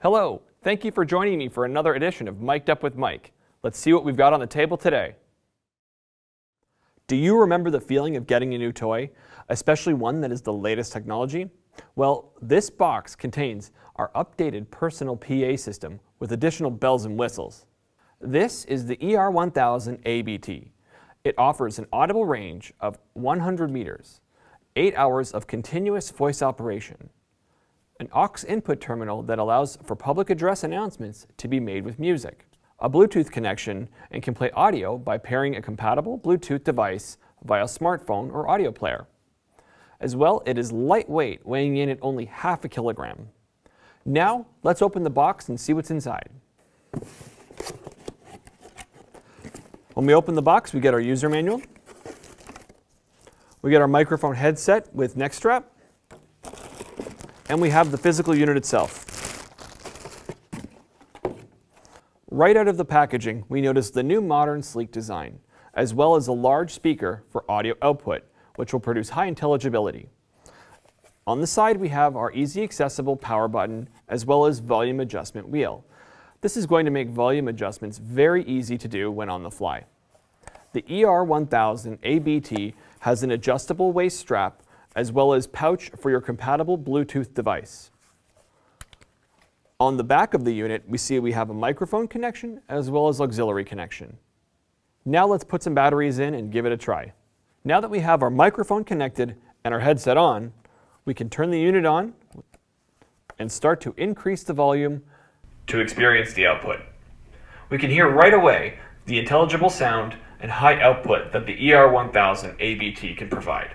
Hello, thank you for joining me for another edition of Mic'd Up with Mike. Let's see what we've got on the table today. Do you remember the feeling of getting a new toy, especially one that is the latest technology? Well, this box contains our updated personal PA system with additional bells and whistles. This is the ER-1000BT. It offers an audible range of 100 meters, 8 hours of continuous voice operation, an aux input terminal that allows for public address announcements to be made with music, a Bluetooth connection, and can play audio by pairing a compatible Bluetooth device via smartphone or audio player. As well, it is lightweight, weighing in at only half a kilogram. Now, let's open the box and see what's inside. When we open the box, we get our user manual. We get our microphone headset with neck strap. And we have the physical unit itself. Right out of the packaging, we notice the new modern sleek design, as well as a large speaker for audio output, which will produce high intelligibility. On the side, we have our easy accessible power button, as well as volume adjustment wheel. This is going to make volume adjustments very easy to do when on the fly. The ER-1000BT has an adjustable waist strap, as well as pouch for your compatible Bluetooth device. On the back of the unit, we have a microphone connection as well as auxiliary connection. Now let's put some batteries in and give it a try. Now that we have our microphone connected and our headset on, we can turn the unit on and start to increase the volume to experience the output. We can hear right away the intelligible sound and high output that the ER-1000BT can provide.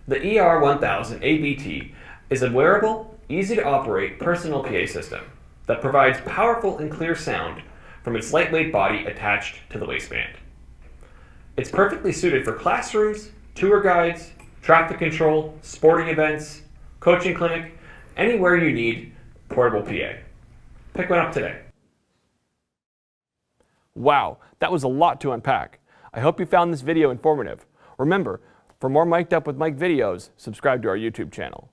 The ER-1000BT is a wearable, easy-to-operate personal PA system that provides powerful and clear sound from its lightweight body attached to the waistband. It's perfectly suited for classrooms, tour guides, traffic control, sporting events, coaching clinic, anywhere you need portable PA. Pick one up today. Wow, that was a lot to unpack. I hope you found this video informative. Remember, for more Mic'd Up with Mike videos, subscribe to our YouTube channel.